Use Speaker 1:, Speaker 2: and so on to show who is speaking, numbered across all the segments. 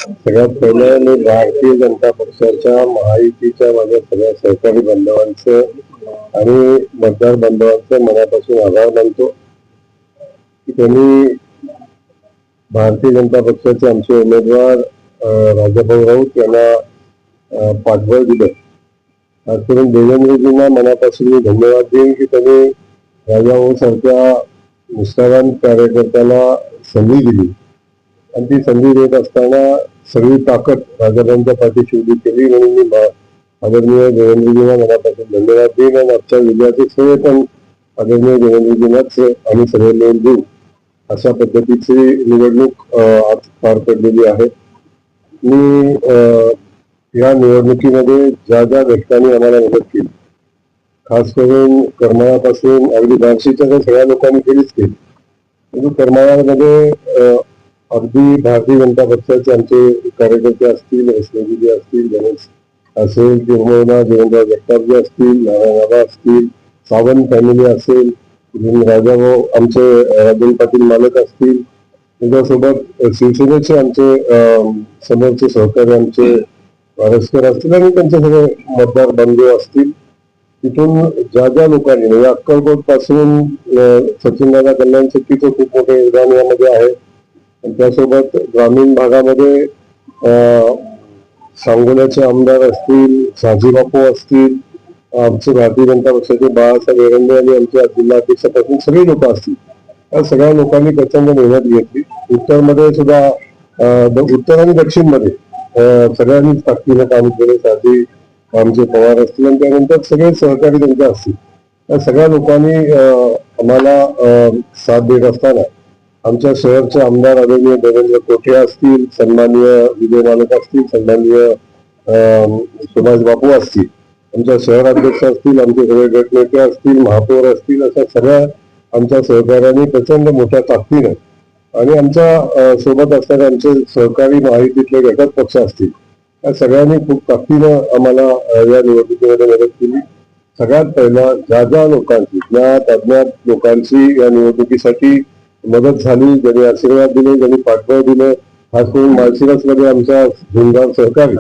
Speaker 1: सगळ्यात पहिलं मी भारतीय जनता पक्षाच्या महायुतीच्या माझ्या सगळ्या सहकारी बांधवांचं आणि मतदार बांधवांचं मनापासून आभार मानतो की त्यांनी भारतीय जनता पक्षाचे आमचे उमेदवार राजाभाऊ राऊत यांना पाठबळ दिलं. खास करून देवेंद्रजींना मनापासून मी धन्यवाद देईन की त्यांनी राजाभाऊ सारख्या निष्ठावान कार्यकर्त्याला संधी दिली आणि ती संधी देत असताना सगळी ताकद राजाभाऊंच्या पाठीशी उभी केली. म्हणून मी आदरणीय देवेंद्रजींना मनापासून धन्यवाद देईन आणि आजच्या विजयाचे श्रेय पण आदरणीय देवेंद्रजींनाच आम्ही सगळे मिळून देऊ. अशा पद्धतीची निवडणूक आज पार पडलेली आहे. मी या निवडणुकीमध्ये ज्या ज्या घटकांनी आम्हाला मदत केली, खास करून करमाळ्यापासून अगदी बार्शीच्या तर सगळ्या लोकांनी केलीच केली, परंतु करमाळ्यामध्ये अगदी भारतीय जनता पक्षाचे आमचे कार्यकर्ते असतील, रश्मीजी असतील, गणेश असेल, किंवा देवेंद्र जगतापजी असतील, नारायणबाबा असतील, सावंत फॅमिली असेल, राजाभाऊ आमचे राजेंद्र पाटील मालक असतील, त्याच्यासोबत शिवसेनेचे आमचे समोरचे सहकारी आमचे वारसकर असतील आणि त्यांचे सगळे मतदार बंधू असतील. तिथून ज्या ज्या लोकांनी म्हणजे अक्कलकोट पासून सचिनदादा कल्याण शक्तीचं खूप मोठे योगदान यामध्ये आहे. त्यासोबत ग्रामीण भागामध्ये सांगोल्याचे आमदार असतील, साजीबापू असतील, आमचे भारतीय जनता पक्षाचे बाळासाहेब एरंडे आणि आमच्या जिल्हा अध्यक्षापासून सगळी लोक असतील. या सगळ्या लोकांनी प्रचंड मेहनत घेतली. उत्तरमध्ये सुद्धा उत्तर आणि दक्षिण मध्ये सगळ्यांनीच ताकदीनं काम केले. साधी आमचे पवार असतील आणि त्यानंतर सगळे सहकारी त्यांचे असतील. या सगळ्या लोकांनी आम्हाला साथ देत असताना आमच्या शहरचे आमदार आदरणीय देवेंद्र कोठे असतील, सन्माननीय विजय मालक असतील, सन्माननीय सुभाष बापू असतील, आमच्या शहराध्यक्ष असतील, आमचे सगळे गटनेते असतील, महापौर असतील, अशा सगळ्या आमच्या सहकार्याने प्रचंड मोठ्या ताकदीनं आणि आमच्या सोबत असणारे आमचे सहकारी महायुतीतले घटक पक्ष असतील, या सगळ्यांनी खूप ताकदीनं आम्हाला या निवडणुकीमध्ये मदत केली. सगळ्यात पहिला ज्या ज्या लोकांची ज्ञात अज्ञात लोकांची या निवडणुकीसाठी मदत झाली, ज्यांनी आशीर्वाद दिले, ज्यांनी पाठबळ दिलं, खास करून माळशिरसमध्ये आमच्या झुंजार सहकारी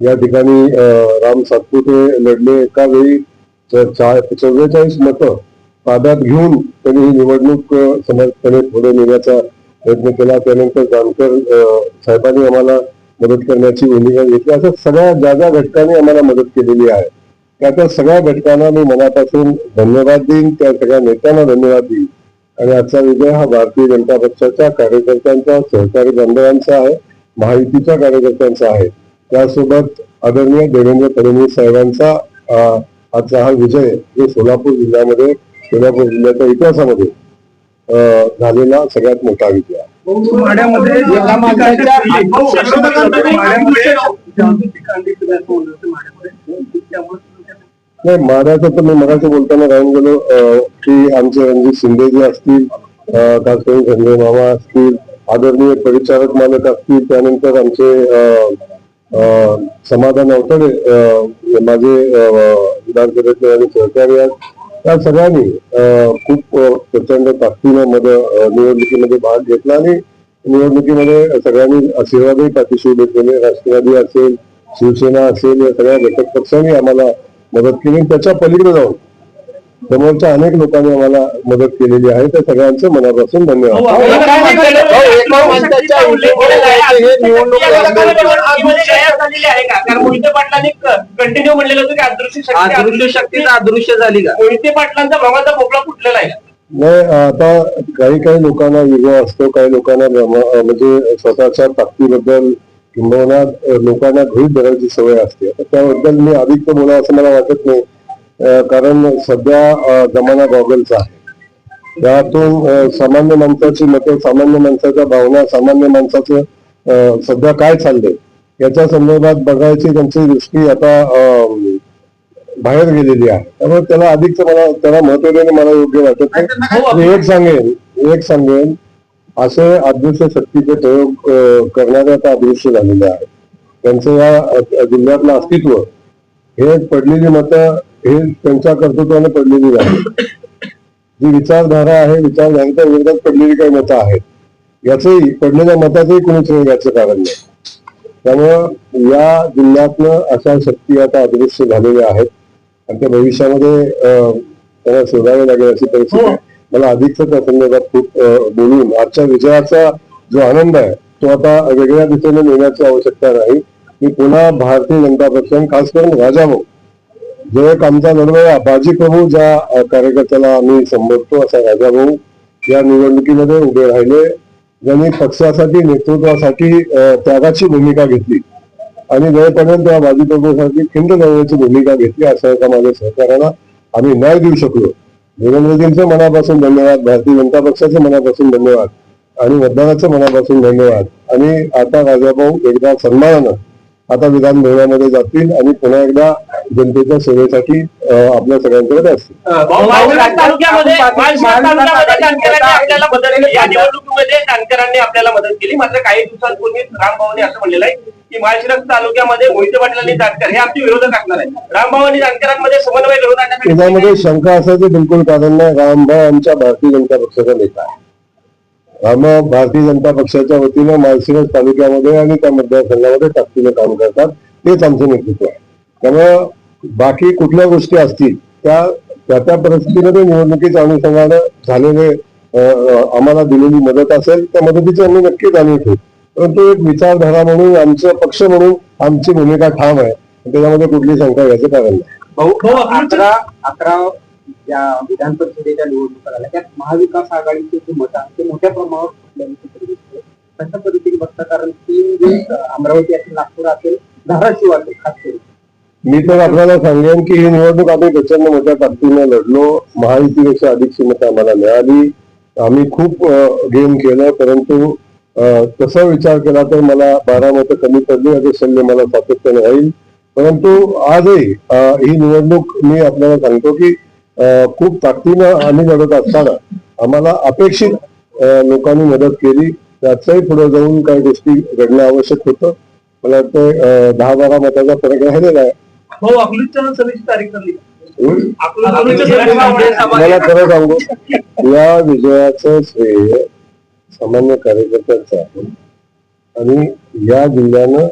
Speaker 1: या ठिकाणी राम सातपुते लढले. एका वेळी 44 मतं ताब्यात घेऊन त्यांनी ही निवडणूक समर्थपणे पुढे नेण्याचा प्रयत्न केला. त्यानंतर जानकर साहेबांनी आम्हाला मदत करण्याची भूमिका घेतली. असं सगळ्या ज्या ज्या घटकांनी आम्हाला मदत केलेली आहे त्या सगळ्या घटकांना मी मनापासून धन्यवाद देईन, त्या सगळ्या नेत्यांना धन्यवाद देईन. आणि आजचा विजय हा भारतीय जनता पक्षाच्या कार्यकर्त्यांचा, सहकारी बांधवांचा आहे, महायुतीच्या कार्यकर्त्यांचा आहे. त्यासोबत आदरणीय देवेंद्र फडणवीस साहेबांचा आजचा हा विजय जो सोलापूर जिल्ह्यामध्ये, सोलापूर जिल्ह्याच्या इतिहासामध्ये झालेला सगळ्यात मोठा विजय आहे. नाही, माड्याचं तर मी मगाशी बोलताना राहून गेलो की आमचे रणजित शिंदे जे असतील, खास करून संजय मामा असतील, आदरणीय परिचारक मालक असतील, त्यानंतर आमचे समाधान अवतडे माझे विधानसभेतले आणि सहकारी आहेत, त्या सगळ्यांनी खूप प्रचंड ताकदीनं निवडणुकीमध्ये भाग घेतला आणि निवडणुकीमध्ये सगळ्यांनी आशीर्वादही पाठीशी उभे केले. राष्ट्रवादी असेल, शिवसेना असेल, या सगळ्या घटक पक्षांनी आम्हाला मदत केली. त्याच्या पलीकडे जाऊन समोरच्या अनेक लोकांनी आम्हाला मदत केलेली आहे. त्या सगळ्यांचं मनापासून धन्यवाद.
Speaker 2: अदृश्य झाली का? मोहिते पाटलांचा भ्रमाचा भोपळा फुटलेला आहे.
Speaker 1: नाही, आता काही लोकांना विजय असतो, काही लोकांना म्हणजे स्वतःच्या ताकदीबद्दल किंबहुना लोकांना गृहीत धरायची सवय असते. त्याबद्दल मी अधिक तर बोला असं मला वाटत नाही, कारण सध्या जमाना गॉगलचा आहे. त्यातून सामान्य माणसाची मतं, सामान्य माणसाच्या भावना, सामान्य माणसाचं सध्या काय चाललंय याच्या संदर्भात बघायची त्यांची दृष्टी आता बाहेर गेलेली आहे. त्यामुळे त्याला अधिकच त्याला महत्व देणं मला योग्य वाटत नाही. एक सांगेन असे अदृश्य शक्तीचे प्रयोग करणारे आता अदृश्य झालेले आहेत. त्यांचं या जिल्ह्यातलं अस्तित्व हे पडलेली मतं हे त्यांच्या कर्तृत्वाने पडलेली आहे. जी विचारधारा आहे, विचारधारेच्या विरोधात पडलेली काही मतं आहेत, याचंही पडलेल्या मताचंही कोणी घ्यायचं कारण नाही. त्यामुळं या जिल्ह्यातनं अशा शक्ती आता अदृश्य झालेल्या आहेत आणि त्या भविष्यामध्ये त्यांना शोधावे लागेल अशी परिस्थिती आहे. मला अधिकच त्या संदर्भात खूप बोलून आजच्या विजयाचा जो आनंद आहे तो आता वेगळ्या दिशेने नेण्याची आवश्यकता नाही. मी पुन्हा भारतीय जनता पक्ष खास करून राजाभाऊ जो एक आमचा लढवया बाजी प्रभू ज्या कार्यकर्त्याला आम्ही संबोधतो असा राजाभाऊ या निवडणुकीमध्ये उभे राहिले, ज्यांनी पक्षासाठी नेतृत्वासाठी त्यागाची भूमिका घेतली आणि वेळपर्यंत या बाजी प्रभूसाठी खिंड लढवण्याची भूमिका घेतली. अशा एका माझ्या सहकार्याला आम्ही न्याय देऊ शकलो. देवेंद्रजींचं मनापासून धन्यवाद, भारतीय जनता पक्षाचे मनापासून धन्यवाद आणि मतदाराचं मनापासून धन्यवाद. आणि आता राजाभाऊ एकदा सन्मानानं आता विधान भवनामध्ये जातील आणि पुन्हा एकदा जनतेच्या सेवेसाठी आपल्या सगळ्यांकडे असतील.
Speaker 2: माळशिरस तालुक्यामध्ये आपल्याला मदत केली, या निवडणुकीमध्ये जानकरांनी आपल्याला मदत केली. मात्र काही दिवसांपूर्वी रामभाऊंनी असं म्हणलेलं आहे की माळशिरस तालुक्यामध्ये मोहिते पाटील आणि जानकर हे आमचे विरोधक असणार आहे. रामभाऊ आणि जानकरांमध्ये समन्वय घडवून आणण्यासाठी
Speaker 1: त्याच्यामध्ये शंका असायची बिलकुल कारण नाही. रामभाऊ आमच्या भारतीय जनता पक्षाचा नेता आहे. रामभाऊ भारतीय जनता पक्षाच्या वतीनं माळशिरस तालुक्यामध्ये आणि त्या मतदारसंघामध्ये ताकदीनं काम करतात. तेच आमचं नेतृत्व आहे. त्यामुळं बाकी कुठल्या गोष्टी असतील त्या परिस्थितीमध्ये निवडणुकीच्या अनुषंगानं झालेले आम्हाला दिलेली मदत असेल त्या मदतीची आम्ही नक्की जाणीव ठेवू. परंतु एक विचारधारा म्हणून आमचा पक्ष म्हणून आमची भूमिका ठाम आहे. त्याच्यामध्ये कुठली शंका घ्यायचं कारण नाही.
Speaker 3: 11 या विधान परिषदेच्या निवडणुका झाल्या त्यात महाविकास आघाडीचे जे मत आहे ते मोठ्या प्रमाणावर फुटल्याचे कशा पद्धतीने बघता, कारण 3 दिवस अमरावती असेल, नागपूर असेल, धाराशिव असेल खास करून.
Speaker 1: मी तर आपल्याला सांगेन की ही निवडणूक आम्ही प्रचंड मोठ्या ताकदीने लढलो. महायुतीपेक्षा अधिकची मतं आम्हाला मिळाली. आम्ही खूप गेम केलं, परंतु तसा विचार केला तर मला 12 मतं कमी पडली. याचे सल्ले मला सातत्याने राहील. परंतु आजही ही निवडणूक मी आपल्याला सांगतो की खूप ताकदीनं आम्ही लढत असताना आम्हाला अपेक्षित लोकांनी मदत केली. त्याचंही पुढे जाऊन काही गोष्टी घडणं आवश्यक होतं. मला वाटतं 10-12 मताचा फरक राहिलेला आहे. मला खरं सांगू या विजयाचं श्रेय सामान्य कार्यकर्त्यांचं आहे आणि या जिल्ह्यानं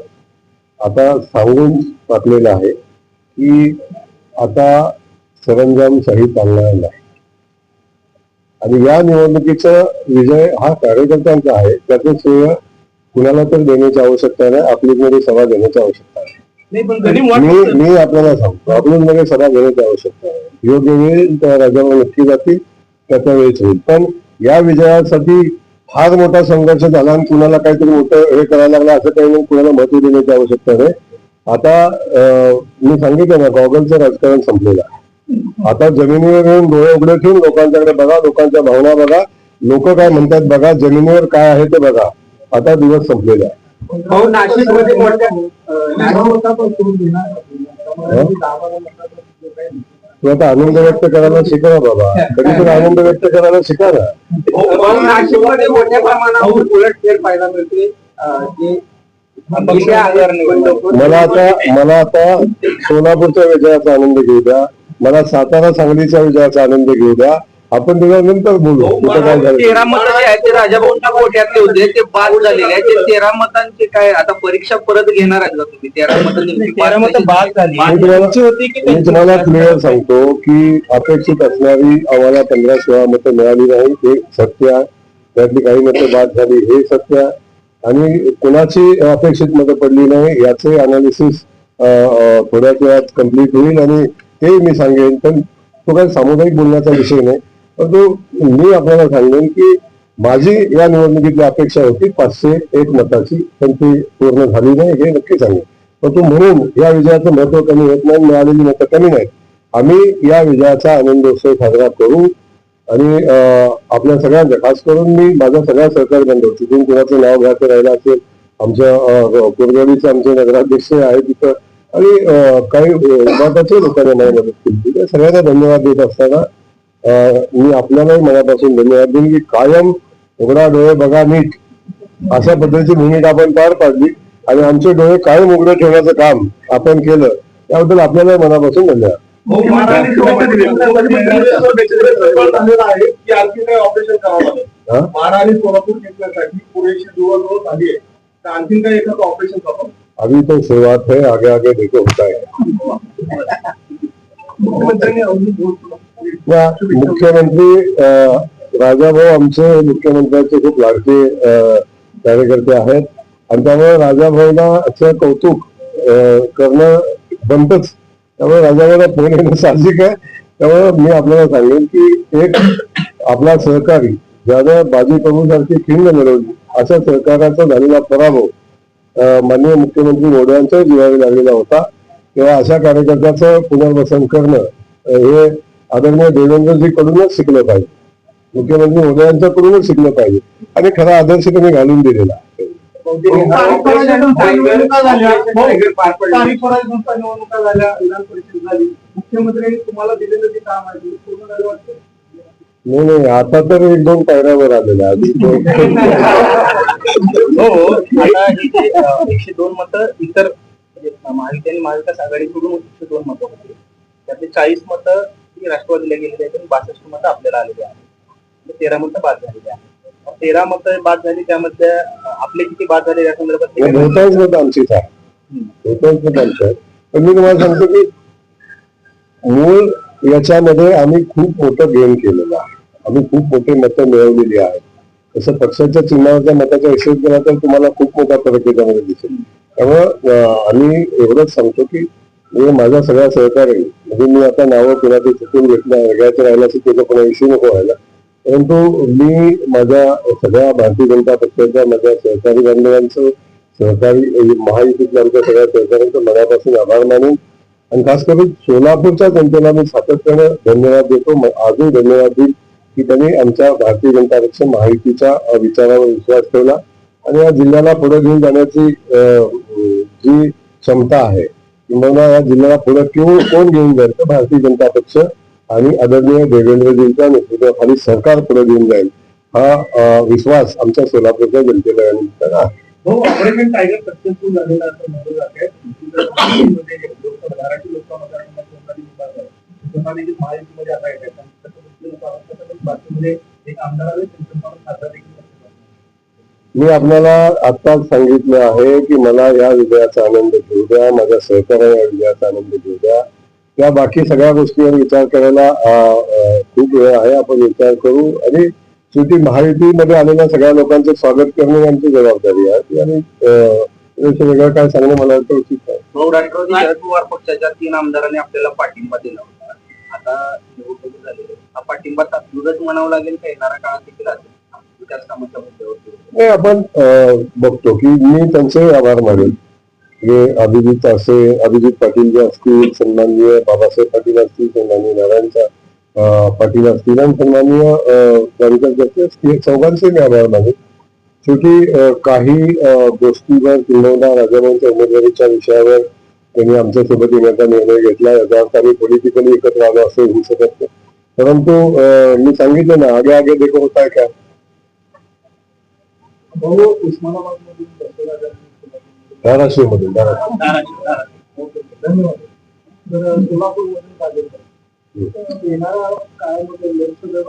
Speaker 1: आता सांगून टाकलेलं आहे की आता सरंजामशाही चालणार नाही आणि या निवडणुकीचा विजय हा कार्यकर्त्यांचा आहे. त्याचं श्रेय कुणाला तर देण्याची आवश्यकता नाही, आपलीमध्ये सभा घेण्याची आवश्यकता आहे. मी आपल्याला सांगतो आपलीमध्ये सभा घेण्याची आवश्यकता आहे. योग्य वेळ त्या राजावर नक्की जातील, त्याचा वेळच होईल. पण या विजयासाठी फार मोठा संघर्ष झाला आणि कुणाला काहीतरी मोठं हे करायला लागलं असं काही नाही. कुणाला महत्व देण्याची आवश्यकता नाही. आता मी सांगितलं ना, गॉगलचं राजकारण संपलेलं आहे. आता जमिनीवर येऊन डोळे उघडे ठेवून लोकांच्याकडे बघा, लोकांच्या भावना बघा, लोक काय म्हणतात बघा, जमिनीवर काय आहे ते बघा. आता दिवस संपलेला आहे. तू आता आनंद व्यक्त करायला शिका बाबा, कधीतरी आनंद व्यक्त करायला शिका ना.
Speaker 3: नाशिकमध्ये मोठ्या प्रमाणावर उलटफेर पाहायला मिळते.
Speaker 1: मला आता सोलापूरच्या विजयाचा आनंद घेऊ द्या, मला सातारा सांगलीच्या विजयाचा आनंद घेऊ द्या. आपण त्याच्यानंतर बोलू.
Speaker 3: 13 मत जे आहेत ते राजाभाऊंच्या कोट्यातले होते, ते बाद झालेले आहेत. ते 13 मतांचे काय आता परीक्षा परत घेणार आहेत का तुम्ही? 13 मत बाद झाली.
Speaker 1: मी तुम्हाला क्लिअर सांगतो की अपेक्षित असणारी आम्हाला 15-16 मतं मिळाली नाही, हे सत्य आहे. त्यातली काही मतं बाद झाली हे सत्य आहे. आणि कुणाची अपेक्षित मतं पडली नाही याचे अनालिसिस थोड्याच वेळात कम्प्लीट होईल आणि ते मी सांगेन. पण तो काही सामुदायिक बोलण्याचा विषय नाही. परंतु मी आपल्याला सांगेन की माझी या निवडणुकीतली अपेक्षा होती 501 मताची, पण ती पूर्ण झाली नाही हे नक्की सांगेन. परंतु म्हणून या विजयाचं महत्व कमी होत नाही, मिळालेली मतं कमी नाहीत. आम्ही या विजयाचा आनंदोत्सव साजरा करू आणि आपल्या सगळ्यांच्या खास करून मी माझ्या सगळ्या सहकारी बांधव तिथून कुणाचं नाव घ्यायचं राहिलं असेल, आमच्या कोरगडीचे आमचे नगराध्यक्ष आहे तिथं आणि काही महत्वाच्या लोकांनी मला मदत केली, सगळ्यांना धन्यवाद देत असताना मी आपल्यालाही मनापासून धन्यवाद देईन की कायम उघडा डोळे बघा नीट अशा पद्धतीची भूमिका आपण पार पाडली आणि आमचे डोळे कायम उघडे ठेवण्याचं काम आपण केलं, त्याबद्दल आपल्याला मनापासून धन्यवाद.
Speaker 4: माडा आणि सोलापूर घेतल्यासाठी पुरेशी जवळजवळ झाली आहे, तर आणखी काही एखादं ऑपरेशन करावं.
Speaker 1: अभी तो शुरुआत है, आगे आगे देखो होता है. मुख्यमंत्री राजाभाऊ आमचे मुख्यमंत्र्यांचे खूप लाडके कार्यकर्ते आहेत आणि त्यामुळे राजाभाऊंना कौतुक करणं बनतच. त्यामुळे राजाभाऊला फोन येणं साहजिक आहे. त्यामुळे मी आपल्याला सांगेन की एक आपला सहकारी ज्यानं बाजी प्रभूसारखी खिंड मिळवली अशा सहकार्याचा झालेला पराभव माननीय मुख्यमंत्री मोदी यांच्या जीवावर लागलेला होता. तेव्हा अशा कार्यकर्त्याचं पुनर्वसन करणं हे आदरणीय देवेंद्रजी कडूनच शिकलं पाहिजे, मुख्यमंत्री मोदी यांच्याकडूनच शिकलं पाहिजे आणि खरा आदर्श त्यांनी घालून दिलेला.
Speaker 3: निवडणुका झाल्या, विधान परिषद झाली, मुख्यमंत्र्यांनी तुम्हाला दिलेलं जे काम आहे पूर्ण झालं वाटतं?
Speaker 1: नाही, आता तर 1-2 पायऱ्यावर आलेला आधी.
Speaker 3: हो, आता इथे 102 मतं इतर महाविकास आणि महाविकास आघाडीकडून 102 मतं होती. त्यातले 40 मतं ही राष्ट्रवादीला गेलेली आहेत आणि 62 मतं आपल्याला आलेली आहेत. 13 मतं बाद झालेली आहेत. 13 मतं बाद झाली, त्यामध्ये आपले किती बाद झाले या संदर्भात
Speaker 1: बहुतांश मतं आमचीच आहे, बहुतांश मतं आमची आहेत. पण मी तुम्हाला सांगतो की मूळ याच्यामध्ये आम्ही खूप मोठं गेम केलेलं आहे, आम्ही खूप मोठे मतं मिळवलेली आहेत. तसं पक्षाच्या चिन्हावरच्या मताचा हिशोब केला तर तुम्हाला खूप मोठा फरक याच्यामध्ये दिसेल. त्यामुळं आम्ही एवढंच सांगतो की माझा सगळा सहकारी म्हणजे मी आता नावं कुणाचे चुकून घेतलं वेगळ्याचं राहिलं असेल त्याचा कोणा इश्यू नको व्हायला, परंतु मी माझ्या सगळ्या भारतीय जनता पक्षाच्या माझ्या सहकारी बांधवांचं, सहकारी महायुतीतल्या आमच्या सगळ्या सहकाऱ्यांचं मनापासून आभार मानून आणि खास करून सोलापूरच्या जनतेला मी सातत्यानं धन्यवाद देतो. आजही धन्यवाद देईल की त्यांनी आमच्या भारतीय जनता पक्ष महायुतीच्या विचारावर विश्वास ठेवला आणि या जिल्ह्याला पुढे घेऊन जाण्याची जी क्षमता आहे किंवा या जिल्ह्याला पुढे कोण घेऊन जाईल तर भारतीय जनता पक्ष आणि आदरणीय देवेंद्रजींच्या नेतृत्वाखाली सरकार पुढे घेऊन जाईल हा विश्वास आमच्या सोलापूरच्या जनतेला आहे.
Speaker 3: ऑपरेशन टायगर सक्सेसफुल झालेला असं म्हटलं जाते. महायुतीमध्ये आता एक आमदार
Speaker 1: मी आपल्याला आत्ताच सांगितलं आहे की मला या विजयाचा आनंद घेऊ द्या, माझ्या सहकार्याला या विजयाचा आनंद घेऊ द्या. त्या बाकी सगळ्या गोष्टीवर विचार करायला खूप वेळ आहे, आपण विचार करू आणि शेवटी महायुतीमध्ये आलेल्या सगळ्या लोकांचं स्वागत करणे आमची जबाबदारी आहे आणि वेगळं काय सांगणं मला वाटतं उचित आहे.
Speaker 3: राष्ट्रवादी शरद पवार पक्षाच्या 3 आमदारांनी आपल्याला पाठिंबा दिला होता. आता निवडणूक झालेली हा पाठिंबा तात्पुरता म्हणावं लागेल का येणाऱ्या काळात देखील असेल विकास कामाच्या मुद्द्यावरती?
Speaker 1: नाही, आपण बघतो की मी त्यांचे आभार मानेल. अभिजित पाटील जे असतील, सन्माननीय बाबासाहेब पाटील असतील, सन्माननीय नारायण पाटील असतील आणि सन्माननीय कार्यकर्ते असतील, चौघांचे मी आभार मानेल. शेवटी काही गोष्टीवर किंवा राजाभाऊंच्या उमेदवारीच्या विषयावर त्यांनी आमच्यासोबत येण्याचा निर्णय घेतला. याचा अर्थ आम्ही पॉलिटिकली एकत्र आलो असं होऊ शकत नाही, परंतु मी सांगितलं ना आगे आगे देखो होत आहे का. धाराशिवमधून
Speaker 3: धन्यवाद. येणाऱ्या काळामध्ये लोकसभेवर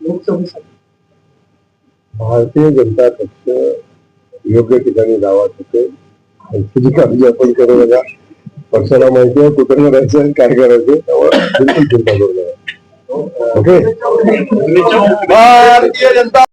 Speaker 3: लोकसभेसाठी
Speaker 1: भारतीय जनता पक्ष योग्य ठिकाणी गावात होते. तुझी काळजी आपण करू नका. पक्षाला माहिती आहे कुठे करायचं आणि काय करायचं, त्यामुळे बिलकुल चिंता करू नका. ओके. भारतीय जनता